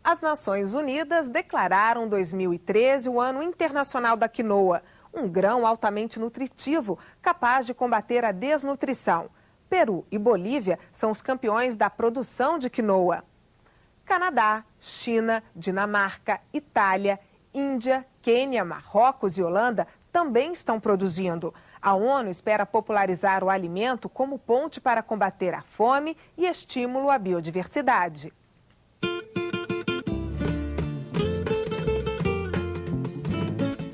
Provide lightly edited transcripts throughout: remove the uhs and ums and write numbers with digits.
As Nações Unidas declararam 2013 o Ano Internacional da Quinoa, um grão altamente nutritivo, capaz de combater a desnutrição. Peru e Bolívia são os campeões da produção de quinoa. Canadá, China, Dinamarca, Itália, Índia, Quênia, Marrocos e Holanda também estão produzindo. A ONU espera popularizar o alimento como ponte para combater a fome e estímulo à biodiversidade.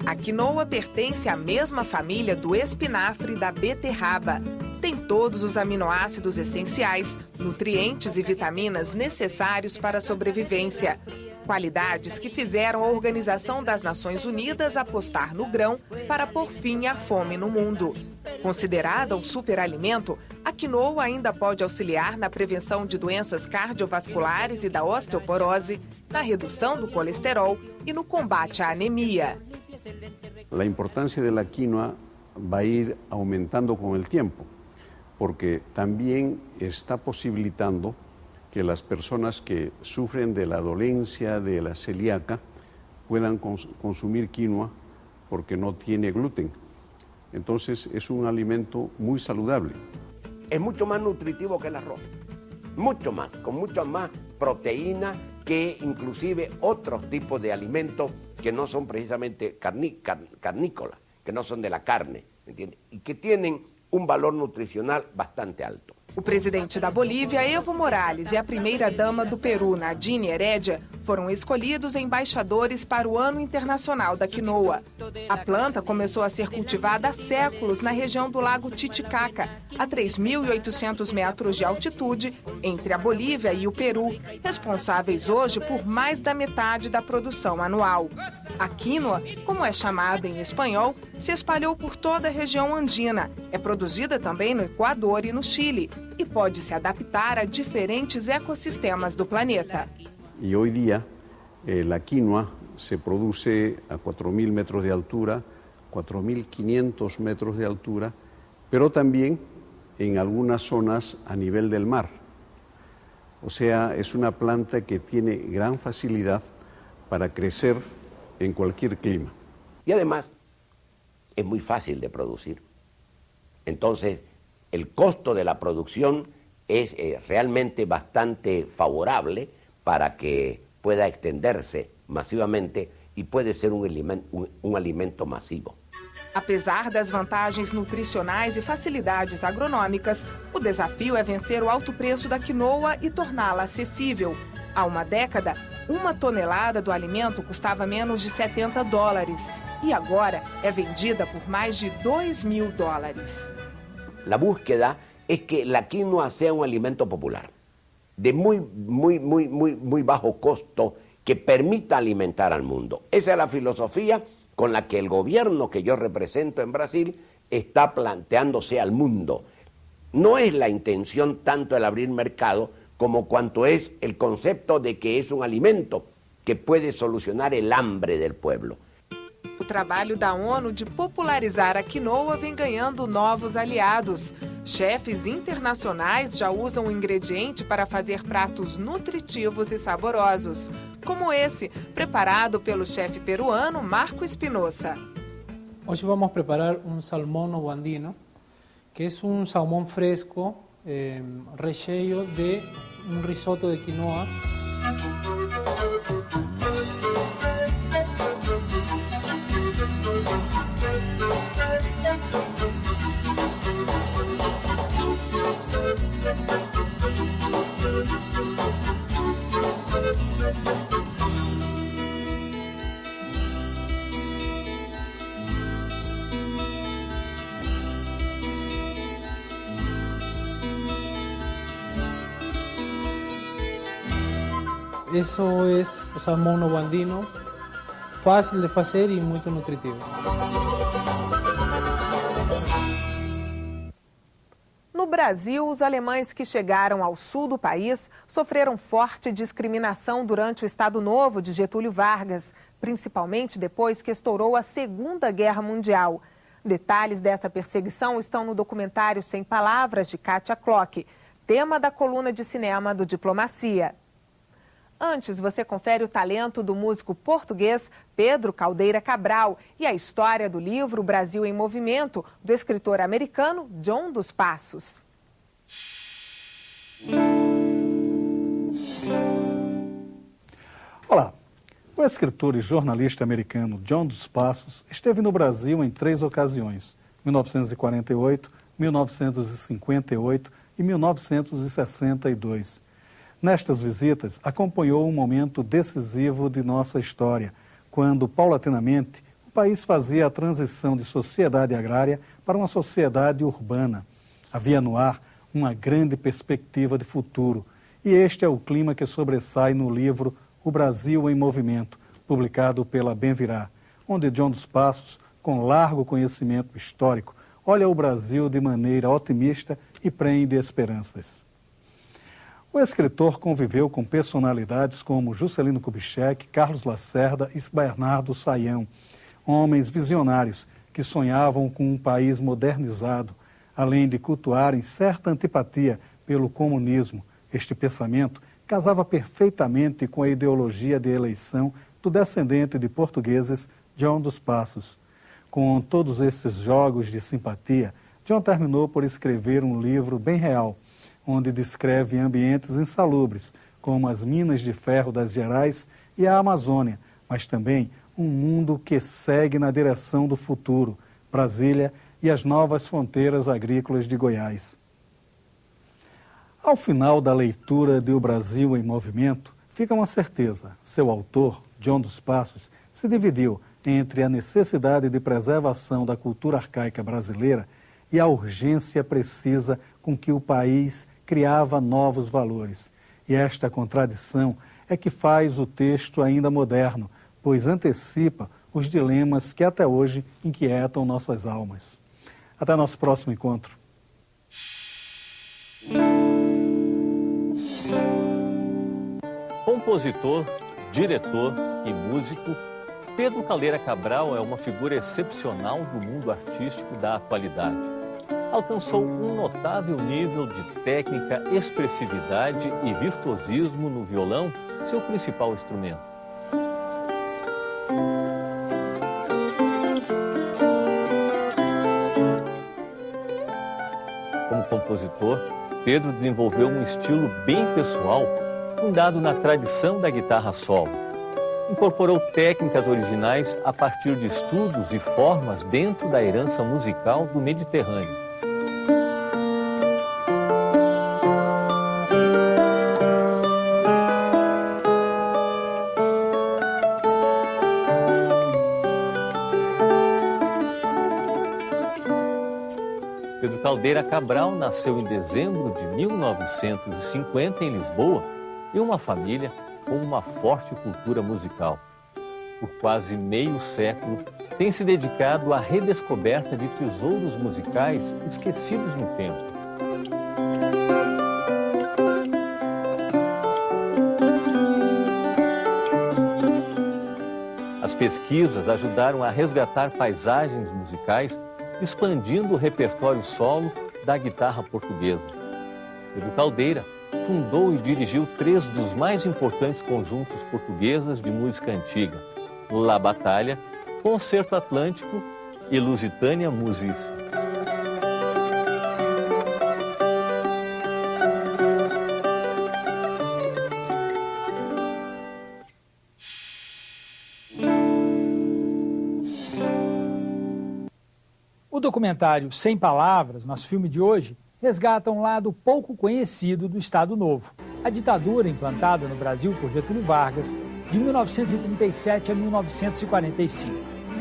A quinoa pertence à mesma família do espinafre e da beterraba. Tem todos os aminoácidos essenciais, nutrientes e vitaminas necessários para a sobrevivência. Qualidades que fizeram a Organização das Nações Unidas apostar no grão para pôr fim à fome no mundo. Considerada um superalimento, a quinoa ainda pode auxiliar na prevenção de doenças cardiovasculares e da osteoporose, na redução do colesterol e no combate à anemia. La importancia de la quinoa va a ir aumentando con el tiempo, porque también está posibilitando que las personas que sufren de la dolencia de la celíaca puedan consumir quinoa porque no tiene gluten. Entonces es un alimento muy saludable. Es mucho más nutritivo que el arroz, mucho más, con mucho más proteína que inclusive otros tipos de alimentos que no son precisamente carnícolas, que no son de la carne, ¿entiendes? Y que tienen un valor nutricional bastante alto. O presidente da Bolívia, Evo Morales, e a primeira-dama do Peru, Nadine Heredia, foram escolhidos embaixadores para o Ano Internacional da Quinoa. A planta começou a ser cultivada há séculos na região do Lago Titicaca, a 3.800 metros de altitude, entre a Bolívia e o Peru, responsáveis hoje por mais da metade da produção anual. A quinoa, como é chamada em espanhol, se espalhou por toda a região andina. É produzida também no Equador e no Chile e pode se adaptar a diferentes ecossistemas do planeta. Y hoy día la quinoa se produce a 4.000 metros de altura, 4.500 metros de altura, pero también en algunas zonas a nivel del mar. O sea, es una planta que tiene gran facilidad para crecer en cualquier clima. Y además es muy fácil de producir. Entonces, el costo de la producción es realmente bastante favorable para que pueda extenderse masivamente y puede ser un alimento masivo. Apesar das vantagens nutricionais e facilidades agronômicas, o desafio é vencer o alto preço da quinoa e torná-la acessível. Há uma década, 1 tonelada do alimento custava menos de $70 e agora é vendida por mais de $2.000. La búsqueda es que la quinoa sea un alimento popular, de muy bajo costo, que permita alimentar al mundo. Esa es la filosofía con la que el gobierno que yo represento en Brasil está planteándose al mundo. No es la intención tanto el abrir mercado como cuanto es el concepto de que es un alimento que puede solucionar el hambre del pueblo. O trabalho da ONU de popularizar a quinoa vem ganhando novos aliados. Chefes internacionais já usam o ingrediente para fazer pratos nutritivos e saborosos, como esse, preparado pelo chefe peruano Marco Espinosa. Hoje vamos preparar um salmão novo andino, que é um salmão fresco, recheio de um risoto de quinoa. Isso é o salmão novo andino, fácil de fazer e muito nutritivo. No Brasil, os alemães que chegaram ao sul do país sofreram forte discriminação durante o Estado Novo de Getúlio Vargas, principalmente depois que estourou a Segunda Guerra Mundial. Detalhes dessa perseguição estão no documentário Sem Palavras, de Kátia Klock, tema da coluna de cinema do Diplomacia. Antes, você confere o talento do músico português Pedro Caldeira Cabral e a história do livro Brasil em Movimento, do escritor americano John dos Passos. Olá, o escritor e jornalista americano John dos Passos esteve no Brasil em 3 ocasiões, 1948, 1958 e 1962. Nestas visitas, acompanhou um momento decisivo de nossa história, quando, paulatinamente, o país fazia a transição de sociedade agrária para uma sociedade urbana. Havia no ar uma grande perspectiva de futuro, e este é o clima que sobressai no livro O Brasil em Movimento, publicado pela Benvirá, onde John dos Passos, com largo conhecimento histórico, olha o Brasil de maneira otimista e preenche de esperanças. O escritor conviveu com personalidades como Juscelino Kubitschek, Carlos Lacerda e Bernardo Sayão, homens visionários que sonhavam com um país modernizado, além de cultuarem certa antipatia pelo comunismo. Este pensamento casava perfeitamente com a ideologia de eleição do descendente de portugueses John dos Passos. Com todos esses jogos de simpatia, John terminou por escrever um livro bem real, onde descreve ambientes insalubres, como as minas de ferro das Gerais e a Amazônia, mas também um mundo que segue na direção do futuro, Brasília e as novas fronteiras agrícolas de Goiás. Ao final da leitura de O Brasil em Movimento, fica uma certeza: seu autor, John dos Passos, se dividiu entre a necessidade de preservação da cultura arcaica brasileira e a urgência precisa com que o país criava novos valores. E esta contradição é que faz o texto ainda moderno, pois antecipa os dilemas que até hoje inquietam nossas almas. Até nosso próximo encontro. Compositor, diretor e músico, Pedro Caldeira Cabral é uma figura excepcional do mundo artístico da atualidade. Alcançou um notável nível de técnica, expressividade e virtuosismo no violão, seu principal instrumento. Como compositor, Pedro desenvolveu um estilo bem pessoal, fundado na tradição da guitarra solo. Incorporou técnicas originais a partir de estudos e formas dentro da herança musical do Mediterrâneo. Pedro Caldeira Cabral nasceu em dezembro de 1950 em Lisboa, em uma família com uma forte cultura musical. Por quase meio século, tem se dedicado à redescoberta de tesouros musicais esquecidos no tempo. As pesquisas ajudaram a resgatar paisagens musicais, expandindo o repertório solo da guitarra portuguesa. Pedro Caldeira fundou e dirigiu 3 dos mais importantes conjuntos portugueses de música antiga: La Batalha, Concerto Atlântico e Lusitânia Musice. O documentário Sem Palavras, nosso filme de hoje, resgata um lado pouco conhecido do Estado Novo, a ditadura implantada no Brasil por Getúlio Vargas, de 1937 a 1945.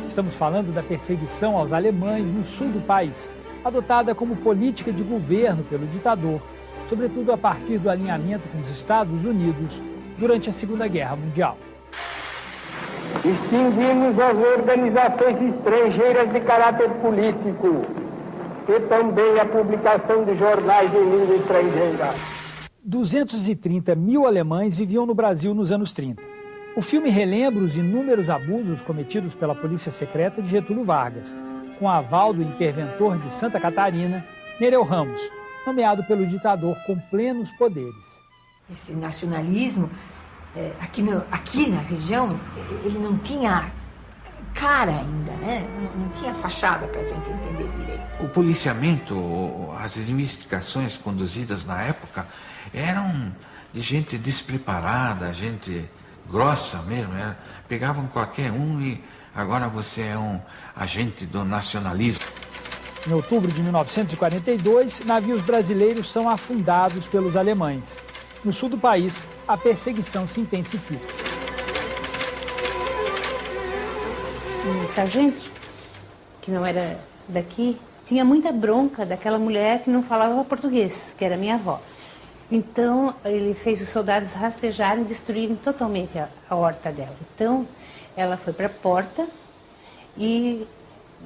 Estamos falando da perseguição aos alemães no sul do país, adotada como política de governo pelo ditador, sobretudo a partir do alinhamento com os Estados Unidos durante a Segunda Guerra Mundial. Extinguimos as organizações estrangeiras de caráter político e também a publicação de jornais em língua estrangeira. 230 mil alemães viviam no Brasil nos anos 30. O filme relembra os inúmeros abusos cometidos pela polícia secreta de Getúlio Vargas. com aval do interventor de Santa Catarina, Nereu Ramos, nomeado pelo ditador com plenos poderes. Esse nacionalismo, aqui na região, ele não tinha cara ainda, né? Não tinha fachada para a gente entender direito. O policiamento, as investigações conduzidas na época eram de gente despreparada, gente grossa mesmo. Pegavam qualquer um e agora você é um agente do nacionalismo. Em outubro de 1942, navios brasileiros são afundados pelos alemães. No sul do país, a perseguição se intensifica. O sargento, que não era daqui, tinha muita bronca daquela mulher que não falava português, que era minha avó. Então, ele fez os soldados rastejarem e destruírem totalmente a horta dela. Então, ela foi para a porta e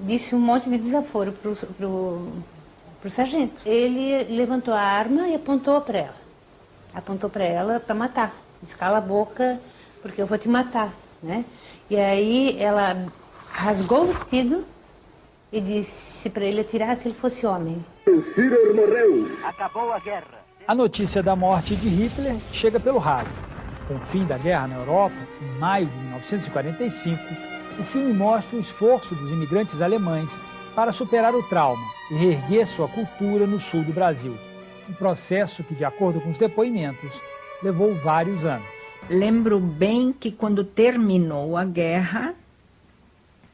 disse um monte de desaforo pro sargento. Ele levantou a arma e apontou para ela. Apontou para ela para matar. Disse, cala a boca, porque eu vou te matar, né? E aí ela rasgou o vestido e disse para ele atirar se ele fosse homem. O Führer morreu. Acabou a guerra. A notícia da morte de Hitler chega pelo rádio. Com o fim da guerra na Europa, em maio de 1945, o filme mostra o esforço dos imigrantes alemães para superar o trauma e reerguer sua cultura no sul do Brasil. Um processo que, de acordo com os depoimentos, levou vários anos. Lembro bem que quando terminou a guerra,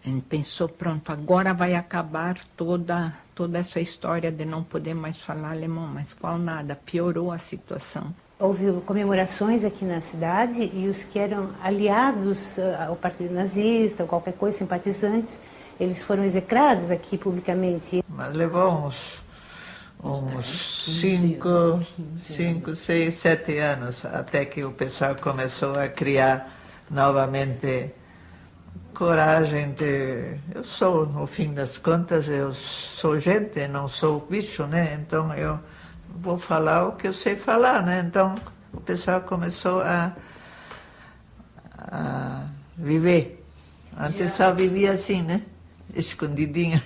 a gente pensou, pronto, agora vai acabar toda essa história de não poder mais falar alemão, mas qual nada, piorou a situação. Houve comemorações aqui na cidade e os que eram aliados ao Partido Nazista ou qualquer coisa, simpatizantes, eles foram execrados aqui publicamente. Mas levou uns 5, 6, 7 anos até que o pessoal começou a criar novamente coragem de... Eu sou, no fim das contas, eu sou gente, não sou bicho, né? Então eu vou falar o que eu sei falar, né? Então o pessoal começou a viver. Antes só vivia assim, né? Escondidinho.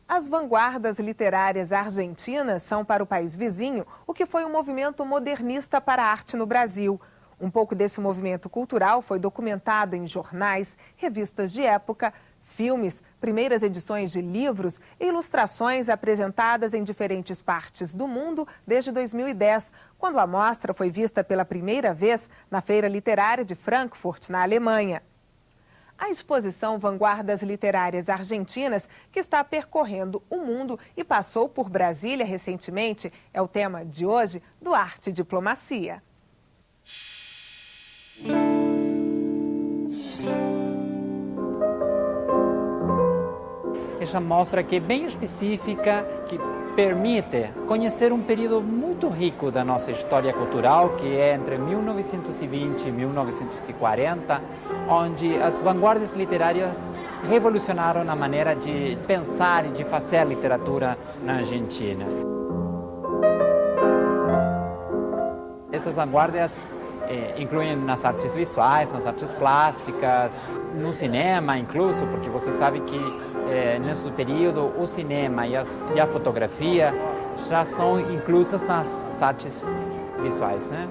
As vanguardas literárias argentinas são para o país vizinho o que foi um movimento modernista para a arte no Brasil. Um pouco desse movimento cultural foi documentado em jornais, revistas de época, filmes, primeiras edições de livros e ilustrações apresentadas em diferentes partes do mundo desde 2010, quando a mostra foi vista pela primeira vez na Feira Literária de Frankfurt, na Alemanha. A exposição Vanguardas Literárias Argentinas, que está percorrendo o mundo e passou por Brasília recentemente, é o tema de hoje do Arte e Diplomacia. Essa mostra aqui é bem específica, que permite conhecer um período muito rico da nossa história cultural, que é entre 1920 e 1940, onde as vanguardas literárias revolucionaram a maneira de pensar e de fazer literatura na Argentina. Essas vanguardas incluem nas artes visuais, nas artes plásticas, no cinema incluso, porque você sabe que nesse período o cinema e a fotografia já são inclusas nas artes visuais, né?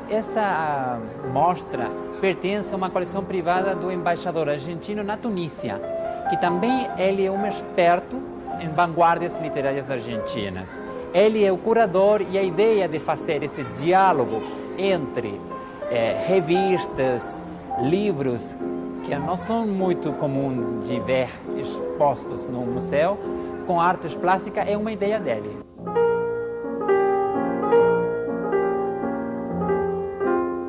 Essa mostra pertence a uma coleção privada do embaixador argentino na Tunísia, que também ele é um experto em vanguardas literárias argentinas. Ele é o curador e a ideia de fazer esse diálogo entre revistas, livros, que não são muito comuns de ver expostos no museu, com artes plásticas, é uma ideia dele.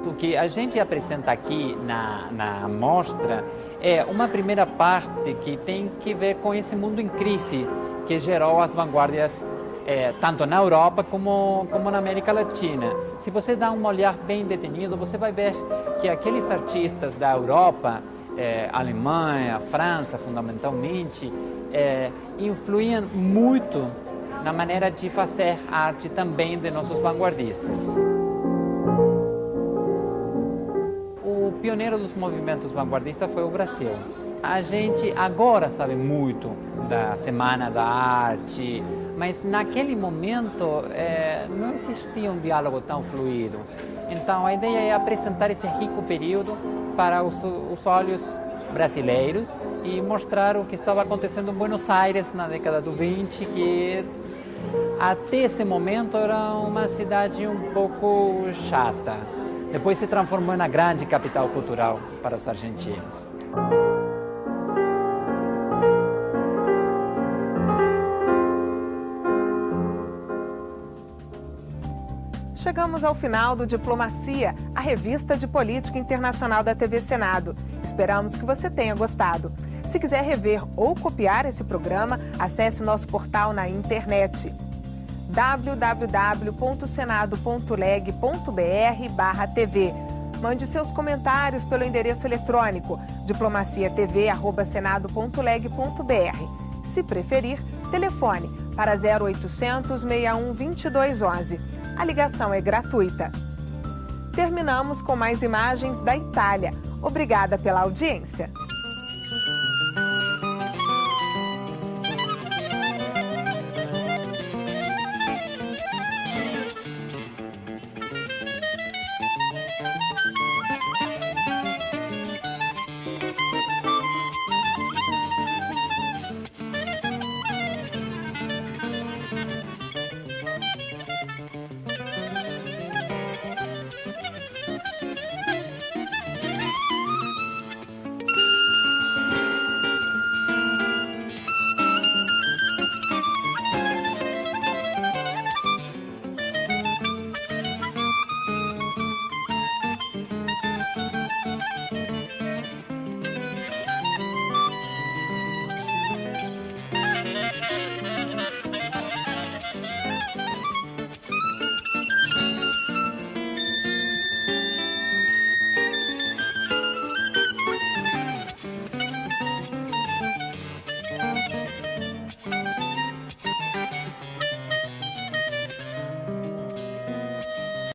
O que a gente apresenta aqui na mostra é uma primeira parte que tem que ver com esse mundo em crise que gerou as vanguardas tanto na Europa como na América Latina. Se você dá um olhar bem detenido, você vai ver que aqueles artistas da Europa, Alemanha, França, fundamentalmente, influíam muito na maneira de fazer arte também de nossos vanguardistas. O pioneiro dos movimentos vanguardistas foi o Brasil. A gente agora sabe muito da Semana da Arte, mas naquele momento não existia um diálogo tão fluido. Então a ideia é apresentar esse rico período para os olhos brasileiros e mostrar o que estava acontecendo em Buenos Aires na década do 20, que até esse momento era uma cidade um pouco chata. Depois se transformou na grande capital cultural para os argentinos. Chegamos ao final do Diplomacia, a revista de política internacional da TV Senado. Esperamos que você tenha gostado. Se quiser rever ou copiar esse programa, acesse nosso portal na internet www.senado.leg.br/tv. Mande seus comentários pelo endereço eletrônico diplomaciatv@senado.leg.br. Se preferir, telefone para 0800 61 2211. A ligação é gratuita. Terminamos com mais imagens da Itália. Obrigada pela audiência.